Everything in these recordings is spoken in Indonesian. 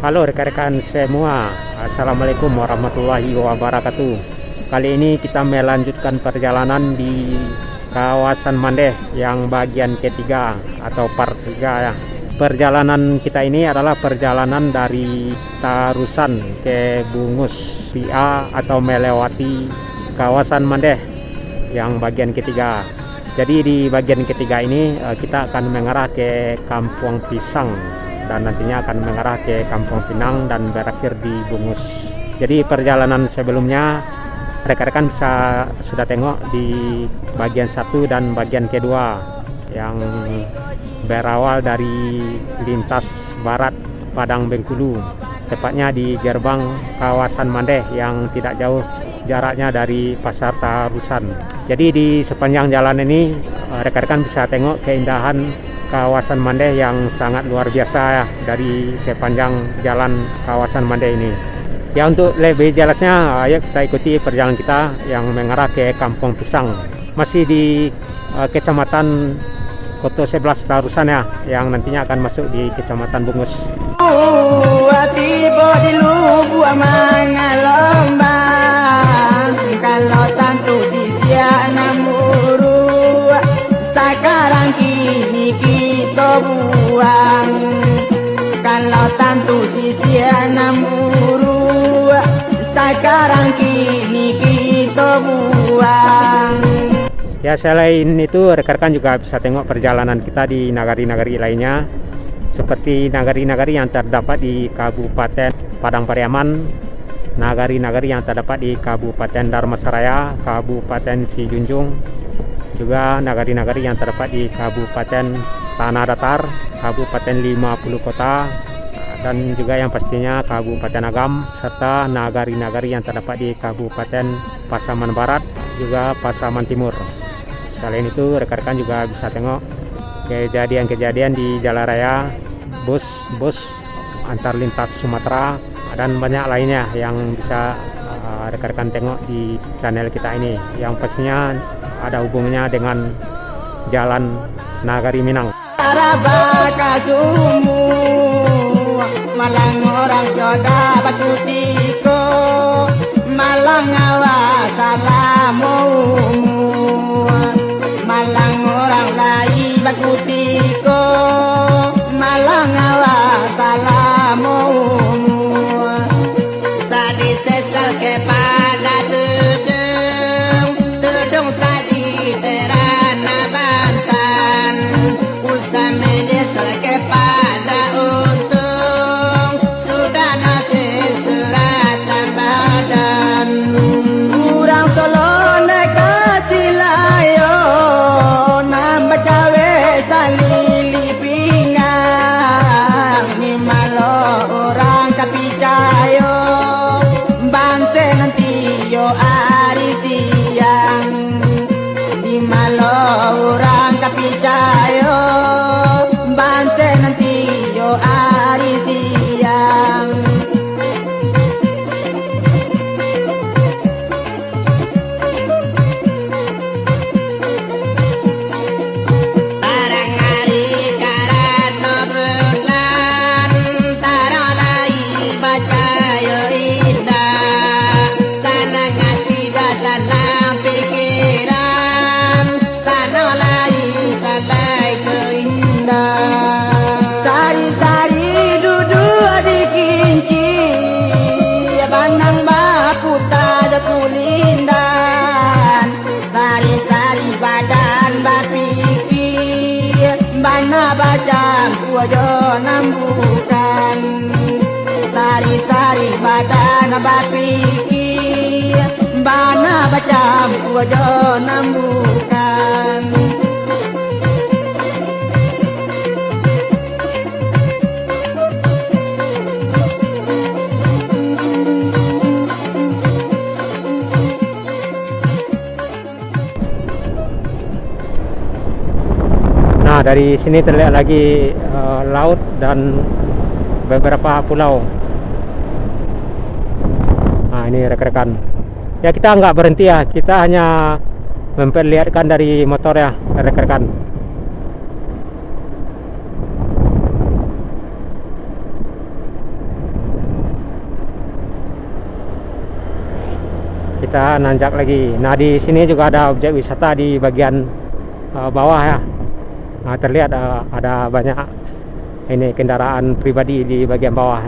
Halo rekan-rekan semua, Assalamualaikum warahmatullahi wabarakatuh. Kali ini kita melanjutkan perjalanan di kawasan Mandeh yang bagian ketiga atau part 3 ya. Perjalanan kita ini adalah perjalanan dari Tarusan ke Bungus Pia atau melewati kawasan Mandeh yang bagian ketiga. Jadi di bagian ketiga ini kita akan mengarah ke Kampung Pisang dan nantinya akan mengarah ke Kampung Pinang dan berakhir di Bungus. Jadi perjalanan sebelumnya rekan-rekan sudah tengok di bagian 1 dan bagian kedua yang berawal dari lintas barat Padang Bengkulu, tepatnya di gerbang kawasan Mandeh yang tidak jauh jaraknya dari Pasar Tarusan. Jadi di sepanjang jalan ini rekan-rekan bisa tengok keindahan kawasan Mandeh yang sangat luar biasa ya dari sepanjang jalan kawasan Mandeh ini. Ya, untuk lebih jelasnya ayo kita ikuti perjalanan kita yang mengarah ke Kampung Pisang. Masih di Kecamatan Koto 11 Tarusan ya, yang nantinya akan masuk di Kecamatan Bungus. Tiba di lubu mangalomba kalau tantu sisiana muru sekarang kini kita buang kalau tantu sisiana muru sekarang kini kita buang. Ya, selain itu rekan-rekan juga bisa tengok perjalanan kita di nagari-nagari lainnya, seperti nagari-nagari yang terdapat di Kabupaten Padang Pariaman, nagari-nagari yang terdapat di Kabupaten Dharmasaraya, Kabupaten Sijunjung, juga nagari-nagari yang terdapat di Kabupaten Tanah Datar, Kabupaten 50 Kota, dan juga yang pastinya Kabupaten Agam, serta nagari-nagari yang terdapat di Kabupaten Pasaman Barat, juga Pasaman Timur. Selain itu rekan-rekan juga bisa tengok kejadian-kejadian di jalan raya, bus antar lintas Sumatera, dan banyak lainnya yang bisa rekan-rekan tengok di channel kita ini, yang pastinya ada hubungannya dengan jalan Nagari Minang. Malang orang jodoh batu tiko, malang awas salamu, malang orang lain batu tiko, malang awas salamu. Sadi sesal kepada tudung sadi terana Bantan, usah menyesal kepada untung sudah nasib surat badan. Kurang solo nekasi layo nambah cawe salili pingang ni malo orang kapicayo bangse nanti yo ari siang ni malo orang kapicayo bangse nanti yo ari siang. Tarang hari karano bulan taralai baca yo indah sana ngati dasana pikiran sana lai salai keindah. Sari-sari duduk di kinci bandang bapu tada kulindan, sari-sari badan bapikir bana bacam kuajo nambukan, sari-sari badan bapikir bana bacam kuajo nambukan. Nah, dari sini terlihat lagi laut dan beberapa pulau. Nah, ini rekan-rekan. Ya, kita nggak berhenti ya, kita hanya memperlihatkan dari motor ya rekan-rekan. kita nanjak lagi. Nah, di sini juga ada objek wisata di bagian bawah ya. Nah, terlihat ada banyak ini kendaraan pribadi di bagian bawah.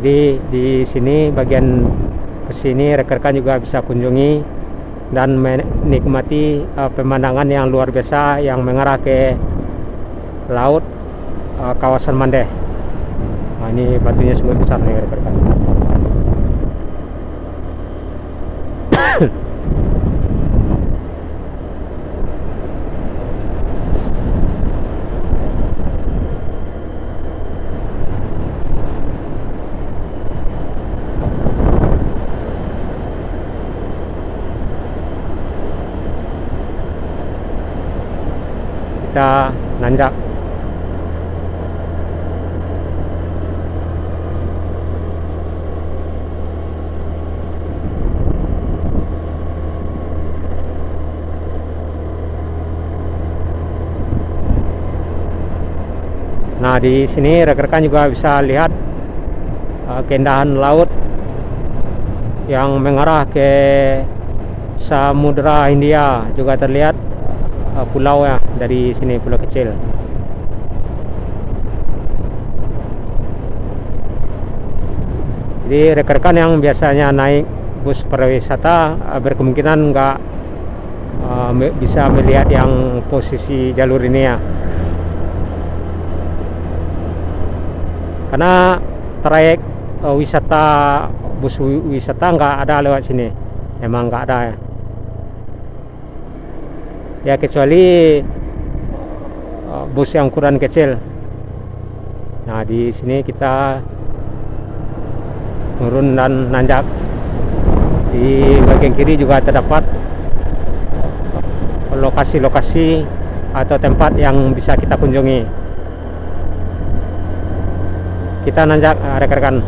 Jadi di sini bagian kesini rekan-rekan juga bisa kunjungi dan menikmati pemandangan yang luar biasa yang mengarah ke laut kawasan Mandeh. Nah, ini batunya sangat besar nih rekan-rekan. Kita nanjak. Nah, di sini rekan-rekan juga bisa lihat keindahan laut yang mengarah ke Samudra Hindia. Juga terlihat pulau ya dari sini, pulau kecil. Jadi rekan-rekan yang biasanya naik bus pariwisata berkemungkinan nggak bisa melihat yang posisi jalur ini ya, karena trayek wisata bus wisata nggak ada lewat sini, emang nggak ada ya. Ya kecuali bus yang ukuran kecil. Nah, di sini kita turun dan nanjak. Di bagian kiri juga terdapat lokasi-lokasi atau tempat yang bisa kita kunjungi. Kita nanjak rekan-rekan.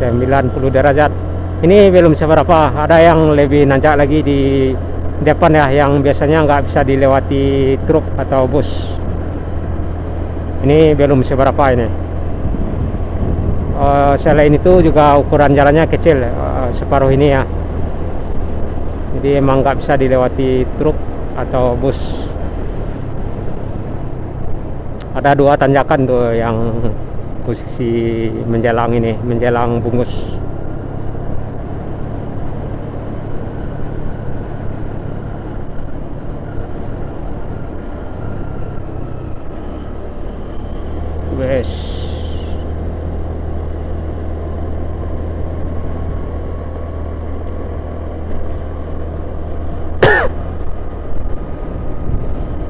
...90 derajat. Ini belum seberapa, ada yang lebih nanjak lagi di depan ya, yang biasanya nggak bisa dilewati truk atau bus. Ini belum seberapa ini. Selain itu juga ukuran jalannya kecil, separuh ini ya. Jadi emang nggak bisa dilewati truk atau bus. Ada 2 tanjakan tuh yang posisi menjelang ini, menjelang Bungus. Wes.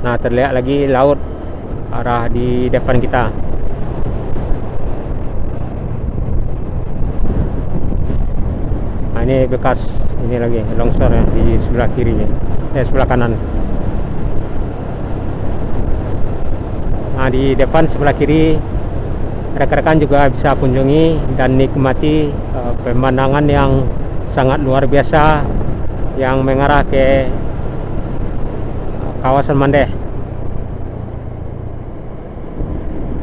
Nah, terlihat lagi laut arah di depan kita. Nah, ini bekas ini lagi longsor ya di sebelah kiri, sebelah kanan. Nah, di depan sebelah kiri rekan-rekan juga bisa kunjungi dan nikmati pemandangan yang sangat luar biasa yang mengarah ke kawasan Mandeh.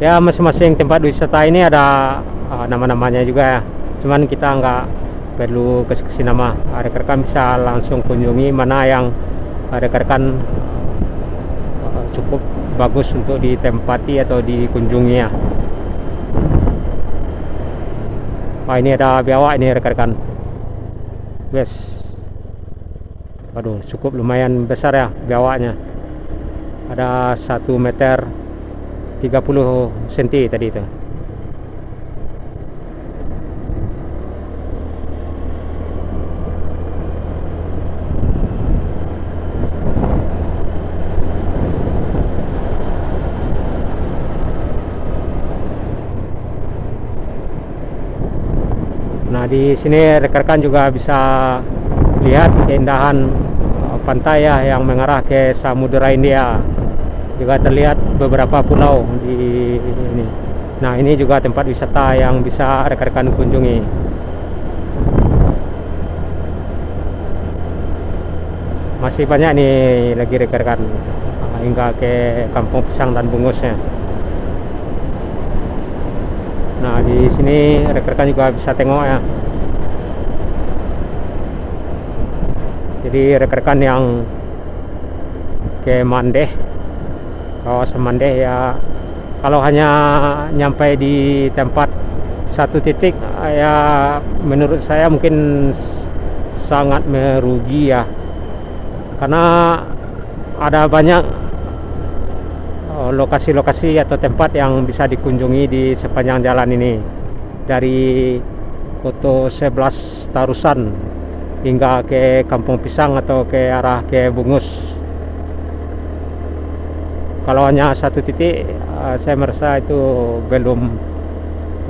Ya, masing-masing tempat wisata ini ada nama-namanya juga ya. Cuman kita nggak perlu kasih nama. Rekan-rekan bisa langsung kunjungi mana yang rekan-rekan cukup bagus untuk ditempati atau dikunjungi ya. Wah, ini ada biawak ini rekan-rekan. Yes. Waduh, cukup lumayan besar ya biawaknya. Ada 1 meter 30 cm tadi itu. Nah, di sini rekan-rekan juga bisa lihat keindahan pantai ya yang mengarah ke Samudra Hindia. Juga terlihat beberapa pulau di ini. Nah, ini juga tempat wisata yang bisa rekan-rekan kunjungi. Masih banyak nih lagi rekan-rekan hingga ke Kampung Pisang dan Bungusnya. Nah, di sini rekan-rekan juga bisa tengok ya. Jadi rekan-rekan yang ke Mandeh, kawasan Mandeh ya, kalau hanya nyampe di tempat satu titik ya, menurut saya mungkin sangat merugi ya, karena ada banyak lokasi-lokasi atau tempat yang bisa dikunjungi di sepanjang jalan ini, dari Koto 11 Tarusan hingga ke Kampung Pisang atau ke arah ke Bungus. Kalau hanya satu titik, saya merasa itu belum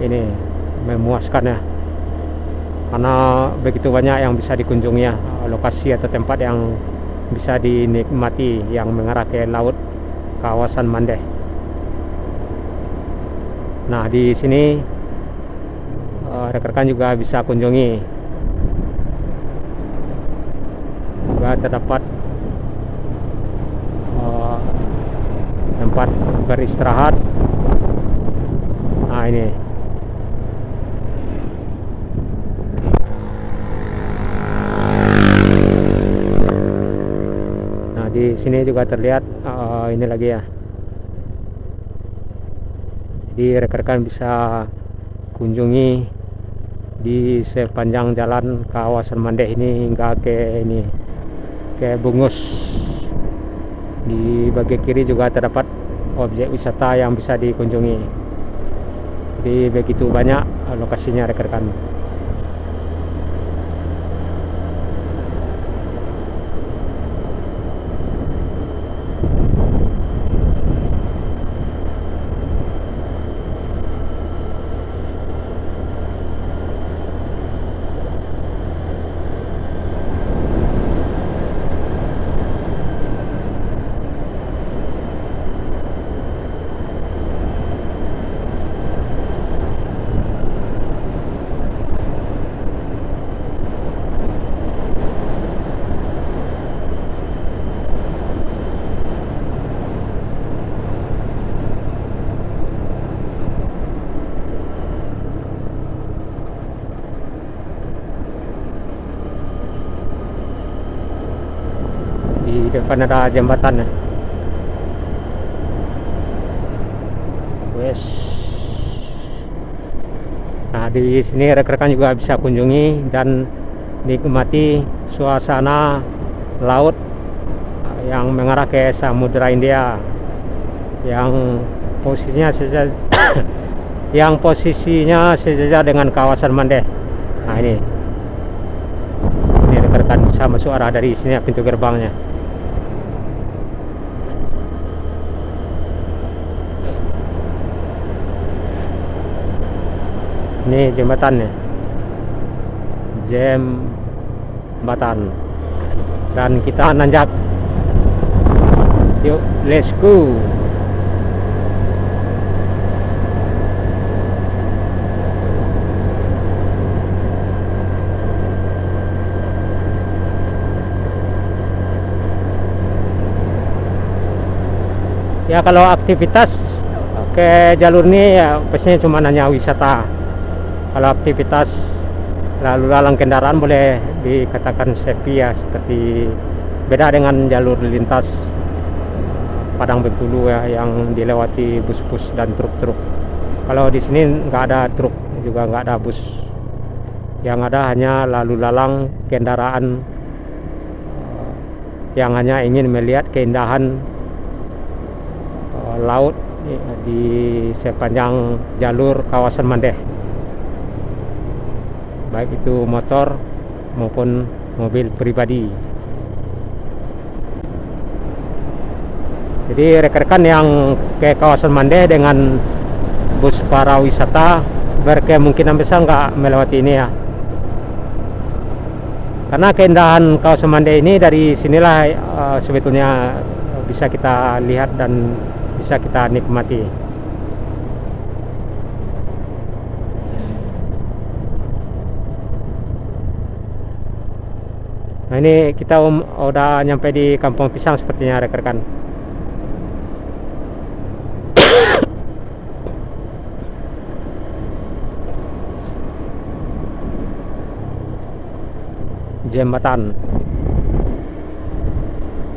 ini memuaskan ya, karena begitu banyak yang bisa dikunjungi ya, lokasi atau tempat yang bisa dinikmati yang mengarah ke laut kawasan Mandeh. Nah, di sini rekan-rekan juga bisa kunjungi. Juga terdapat tempat beristirahat. Nah, ini. Nah, di sini juga terlihat ini lagi ya. Jadi rekan-rekan bisa kunjungi di sepanjang jalan kawasan Mandeh ini hingga ke ini, ke Bungus. Di bagian kiri juga terdapat objek wisata yang bisa dikunjungi. Jadi begitu banyak lokasinya rekan-rekan. Di depan ada jembatan ya. Wes. Nah, di sini rekan-rekan juga bisa kunjungi dan nikmati suasana laut yang mengarah ke Samudra India, yang posisinya sejajar yang posisinya sejajar dengan kawasan Mandeh. Nah, ini rekan-rekan bisa masuk arah dari sini, pintu gerbangnya. Ini jembatannya, jembatan, dan kita nanjak. Yuk, let's go. Ya, kalau aktivitas ke jalur ini ya pastinya cuma hanya wisata. Kalau aktivitas lalu lalang kendaraan boleh dikatakan sepi ya, seperti beda dengan jalur lintas Padang Bengkulu ya, yang dilewati bus-bus dan truk-truk. Kalau di sini nggak ada truk, juga nggak ada bus. Yang ada hanya lalu lalang kendaraan yang hanya ingin melihat keindahan laut di sepanjang jalur kawasan Mandeh, baik itu motor maupun mobil pribadi. Jadi rekan-rekan yang ke kawasan Mandeh dengan bus para wisata berkemungkinan besar nggak melewati ini ya, karena keindahan kawasan Mandeh ini dari sinilah sebetulnya bisa kita lihat dan bisa kita nikmati. Nah, ini kita udah nyampe di Kampung Pisang sepertinya rekan-rekan. jembatan.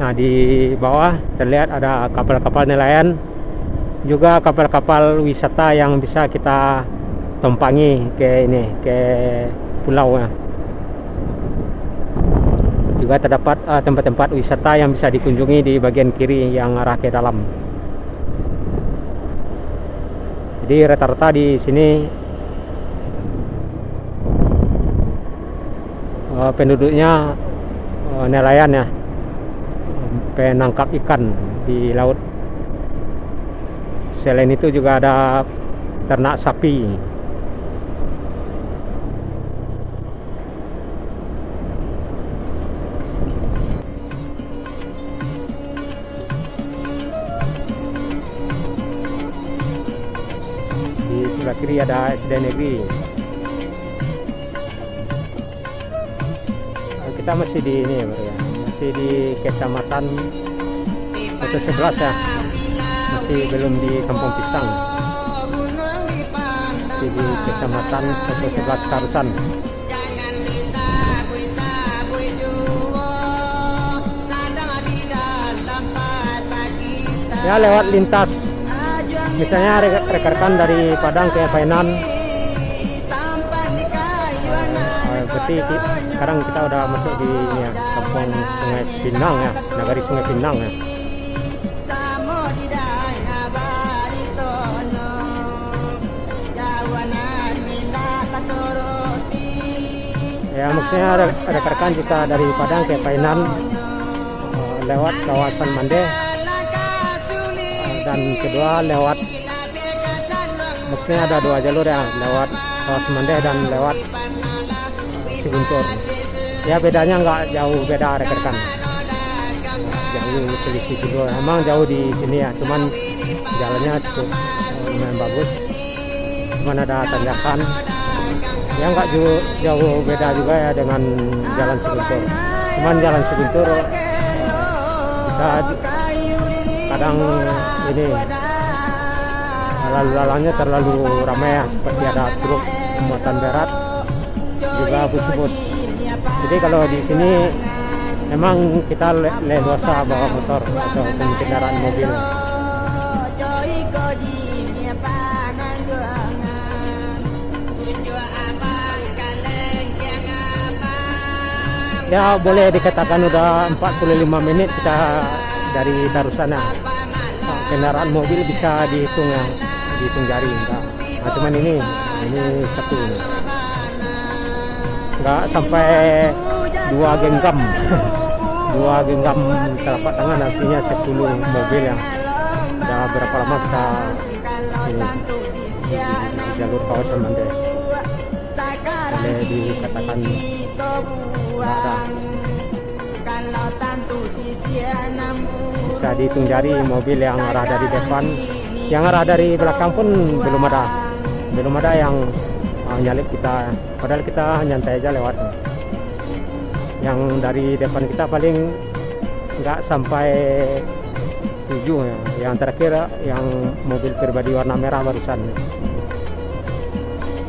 Nah, di bawah terlihat ada kapal-kapal nelayan, juga kapal-kapal wisata yang bisa kita tumpangi ke pulau ya. Juga terdapat tempat-tempat wisata yang bisa dikunjungi di bagian kiri yang arah ke dalam. Jadi rata-rata di sini penduduknya nelayan ya, penangkap ikan di laut. Selain itu juga ada ternak sapi. Di sebelah kiri ada SD negeri. Kita masih di ini ya, Bro, ya. Masih di Kecamatan Kota 11 ya. Masih belum di Kampung Pisang. Masih di Kecamatan Kota 11 Karusan. Ya, lewat lintas misalnya rekan-rekan dari Padang ke Painan. Berarti sekarang kita udah masuk di ya, Kampung Sungai Pinang ya, Nagari Sungai Pinang ya. Ya, maksudnya rekan-rekan jika dari Padang ke Painan lewat kawasan Mandeh, dan kedua lewat, maksudnya ada dua jalur ya, lewat kawasan Mandeh dan lewat Guntur. Ya, bedanya nggak jauh beda rekan-rekan, jauh selisih dulu. Emang jauh di sini ya, cuman jalannya cukup lumayan bagus, cuman ada tanjakan. Ya, nggak jauh beda juga ya dengan jalan Seguntur. Cuman jalan Seguntur kita kadang ini lalu lalangnya terlalu ramai ya, seperti ada truk muatan berat, juga bus-bus. Jadi kalau di sini memang kita leluasa bawa motor atau kendaraan mobil. Ya, boleh dikatakan udah 45 menit kita dari Tarusan ya. Kendaraan mobil bisa dihitung ya, dihitung jari enggak. Nah, cuman ini satu. Nggak sampai 2 genggam 2 genggam telapak tangan, artinya 10 mobil ya. Udah berapa lama kita ini di jalur kawasan Mandeh, boleh dikatakan ada, bisa dihitung jari mobil yang arah dari depan. Yang arah dari belakang pun belum ada yang nyalip kita, padahal kita nyantai aja lewat. Yang dari depan kita paling nggak sampai 7 ya. Yang terakhir yang mobil pribadi warna merah barusan.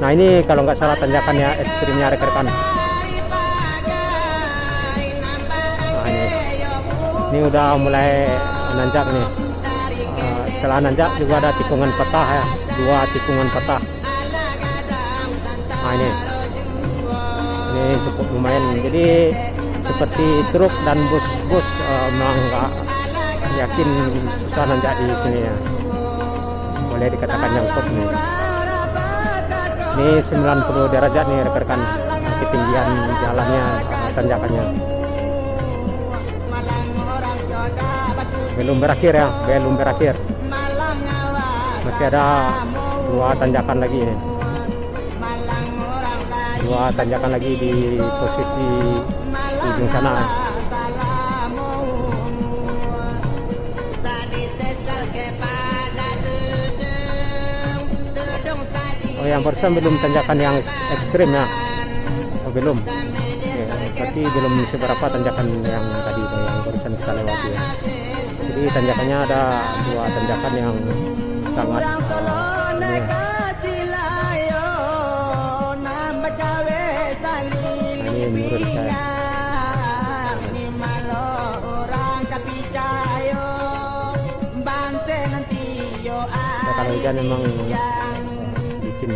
Nah, ini kalau nggak salah tanjakannya ekstrimnya rekan-rekan. Nah, ini udah mulai nanjak nih. Setelah nanjak juga ada tikungan patah ya, 2 tikungan patah. Nah, ini cukup lumayan. Jadi seperti truk dan bus memang nggak yakin susah nanjak di sini ya. Boleh dikatakan nyangkut nih. Ini 90 derajat nih rekan-rekan ketinggian jalannya, tanjakannya. Belum berakhir ya, belum berakhir. Masih ada 2 tanjakan lagi nih. 2 tanjakan lagi di posisi ujung sana. Oh, yang barusan belum tanjakan yang ekstrim ya. Oh, belum. Oke, berarti belum seberapa tanjakan yang tadi yang barusan kita lewati ya. Jadi tanjakannya ada 2 tanjakan yang sangat ini ya. Nah, ini menurut saya hujan memang licin.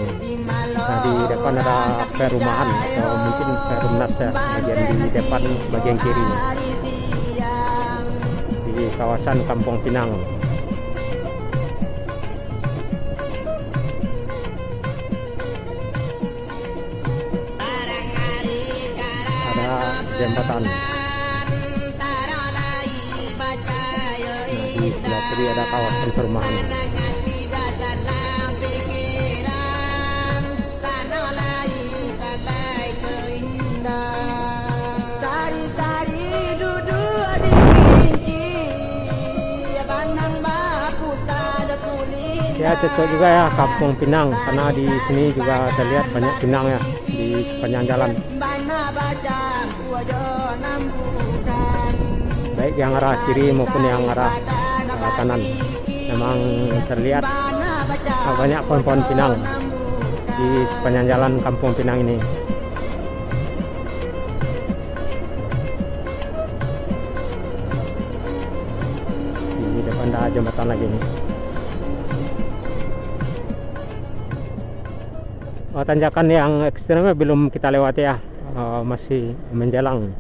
Nah, di depan ada perumahan atau mungkin perumnas ya, bagian di depan bagian kiri di kawasan Kampung Pinang. Ada jembatan. Nah, di sebelah kiri ada kawasan perumahan. Sari-sari duduk di kinci, bandang bapu tak ada kulit. Ya, cocok juga ya Kampung Pinang, karena di sini juga terlihat banyak pinang ya di sepanjang jalan. Baik yang arah kiri maupun yang arah kanan, memang terlihat banyak pohon-pohon pinang di sepanjang jalan Kampung Pinang ini. Di depan ada jembatan lagi nih. Tanjakan yang ekstremnya belum kita lewati ya, masih menjelang.